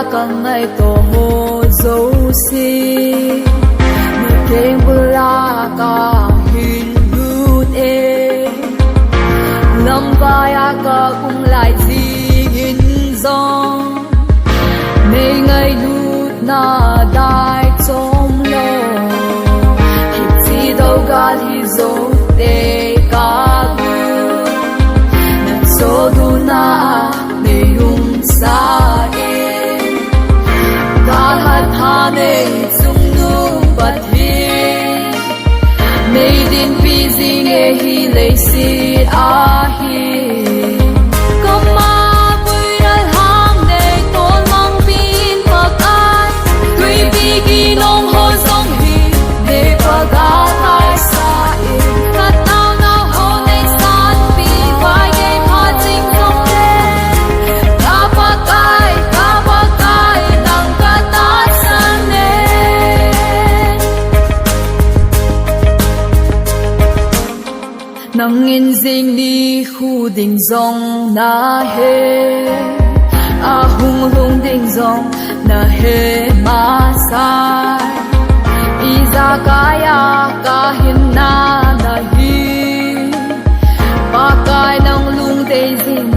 cần ngày tổ hồ dấu si người kênh bula cả hình hút e lâm vai cả cũng lại gì hình dòng mấy ngày nút na đại trong lo kịp gì đâu cả thì dấu để cả gương nằm số du na mê yung sa hane sung nu bat hi mei din pi zing e hi lei si a hi kama pui dal hang ne ton mang pin pak ai tui pi ki nong ho song hi ne pa ga tai sa e kat nao nao ho nei san pi vai ge pha jing song de ka pa kai nang ka ta nang in ding ni khu ding dong na he a hung hung ding dong na he ma sai izakaya ka hin na hi pa kai nang lung dei zing